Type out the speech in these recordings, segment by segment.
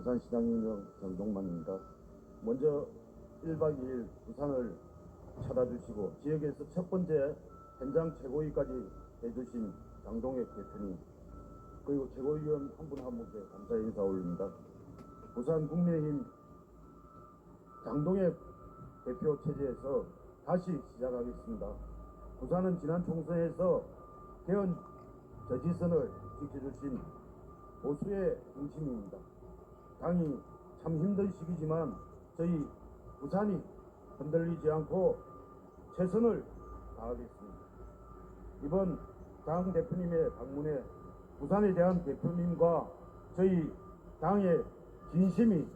부산시장님 정동만입니다. 먼저 1박 2일 부산을 찾아주시고 지역에서 첫 번째 현장 최고위까지 해주신 장동혁 대표님, 그리고 최고위원 한 분 한 분께 감사 인사 올립니다. 부산 국민의힘 장동혁 대표 체제에서 다시 시작하겠습니다. 부산은 지난 총선에서 개헌 저지선을 지켜주신 보수의 중심입니다. 당이 참 힘든 시기지만 저희 부산이 흔들리지 않고 최선을 다하겠습니다. 이번 당 대표님의 방문에 부산에 대한 대표님과 저희 당의 진심이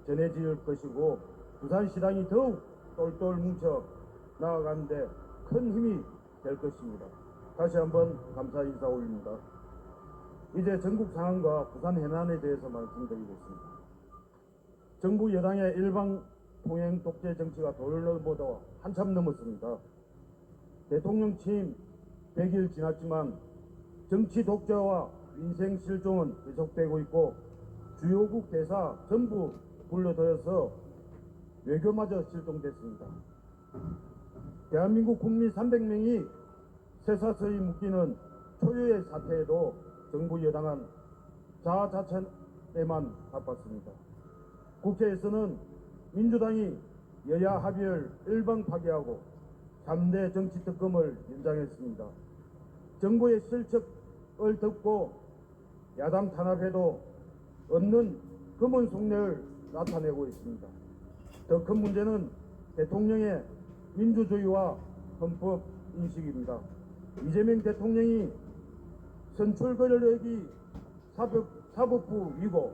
전해질 것이고 부산시당이 더욱 똘똘 뭉쳐 나아가는데 큰 힘이 될 것입니다. 다시 한번 감사 인사 올립니다. 이제 전국 상황과 부산 해난에 대해서 말씀드리겠습니다. 정부 여당의 일방 통행 독재 정치가 돌려보다 한참 넘었습니다. 대통령 취임 100일 지났지만 정치 독재와 민생 실종은 계속되고 있고 주요국 대사 전부 불러들여서 외교마저 실종됐습니다. 대한민국 국민 300명이 쇠사슬이 묶이는 초유의 사태에도 정부 여당은 자아자찬에만 바빴습니다. 국회에서는 민주당이 여야 합의를 일방 파기하고 3대 정치특검을 연장했습니다. 정부의 실책을 덮고 야당 탄압해도 없는 검은 속내를 나타내고 있습니다. 더 큰 문제는 대통령의 민주주의와 헌법 인식입니다. 이재명 대통령이 선출 권력이 사법부 위고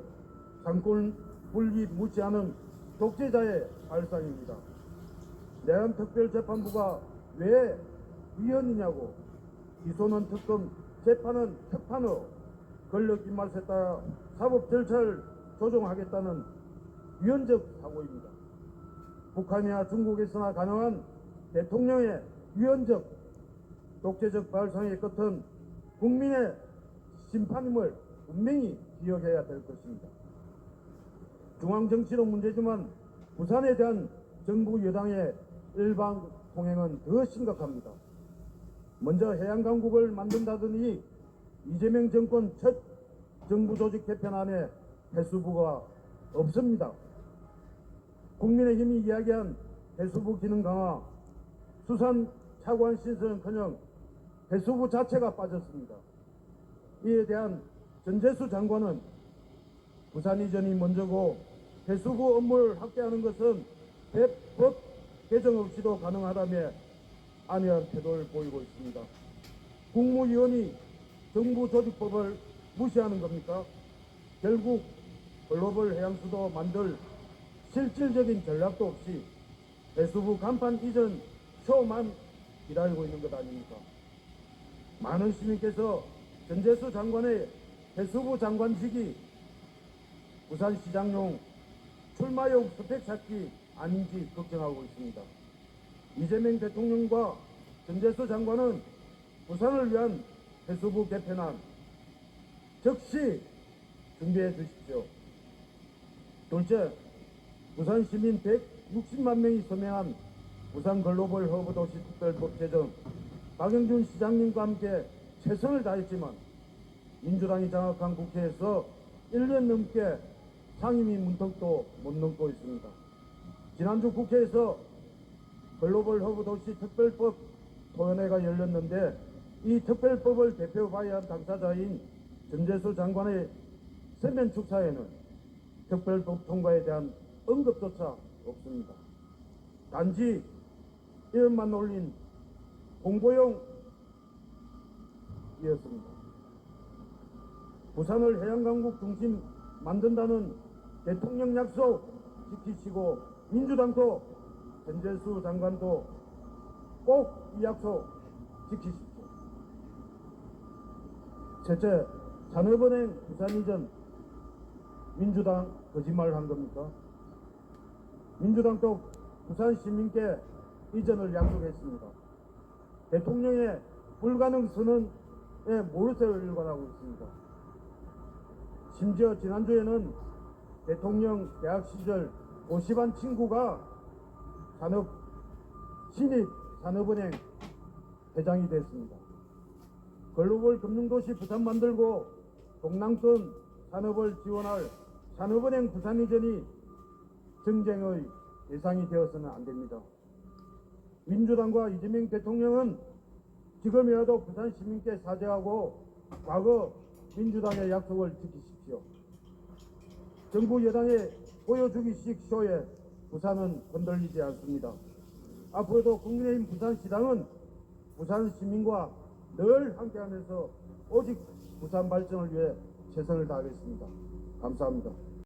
상권 분리 무시하는 독재자의 발상입니다. 내란특별재판부가 왜 위헌이냐고, 기소는 특검, 재판은 특판으로 권력 입맛에 따라 사법 절차를 조정하겠다는 위헌적 사고입니다. 북한이나 중국에서나 가능한 대통령의 위헌적 독재적 발상의 끝은 국민의 심판임을 분명히 기억해야 될 것입니다. 중앙정치도 문제지만 부산에 대한 정부 여당의 일방 통행은 더 심각합니다. 먼저 해양강국을 만든다더니 이재명 정권 첫 정부 조직 개편안에 해수부가 없습니다. 국민의힘이 이야기한 해수부 기능 강화, 수산 차관 신설은커녕 해수부 자체가 빠졌습니다. 이에 대한 전재수 장관은 부산 이전이 먼저고 해수부 업무를 확대하는 것은 법 개정 없이도 가능하다며 안이한 태도를 보이고 있습니다. 국무위원이 정부 조직법을 무시하는 겁니까? 결국 글로벌 해양수도 만들 실질적인 전략도 없이 해수부 간판 이전 쇼만 기다리고 있는 것 아닙니까? 많은 시민께서 전재수 장관의 해수부 장관직이 부산시장용 출마용 스펙 찾기 아닌지 걱정하고 있습니다. 이재명 대통령과 전재수 장관은 부산을 위한 해수부 개편안 즉시 준비해 주십시오. 둘째, 부산 시민 160만 명이 서명한 부산 글로벌 허브 도시 특별법 제정, 박영준 시장님과 함께 최선을 다했지만 민주당이 장악한 국회에서 1년 넘게 상임위 문턱도 못 넘고 있습니다. 지난주 국회에서 글로벌 허브 도시 특별법 토론회가 열렸는데 이 특별법을 대표봐야 한 당사자인 전재수 장관의 서면 축사에는 특별법 통과에 대한 언급조차 없습니다. 단지 이름만 올린 홍보용이었습니다. 부산을 해양강국 중심 만든다는 대통령 약속 지키시고 민주당도 전재수 장관도 꼭 이 약속 지키십시오. 셋째, 산업은행 부산 이전 민주당 거짓말을 한 겁니까? 민주당도 부산 시민께 이전을 약속했습니다. 대통령의 불가능 선언에 모르쇠를 일관하고 있습니다. 심지어 지난주에는 대통령 대학 시절 50한 친구가 신입 산업은행 회장이 됐습니다. 글로벌 금융도시 부산 만들고 동남권 산업을 지원할 산업은행 부산 이전이 정쟁의 대상이 되어서는 안 됩니다. 민주당과 이재명 대통령은 지금이라도 부산 시민께 사죄하고 과거 민주당의 약속을 지키십시오. 정부 여당의 보여주기식 쇼에 부산은 흔들리지 않습니다. 앞으로도 국민의힘 부산시당은 부산 시민과 늘 함께하면서 오직 부산 발전을 위해 최선을 다하겠습니다. 감사합니다.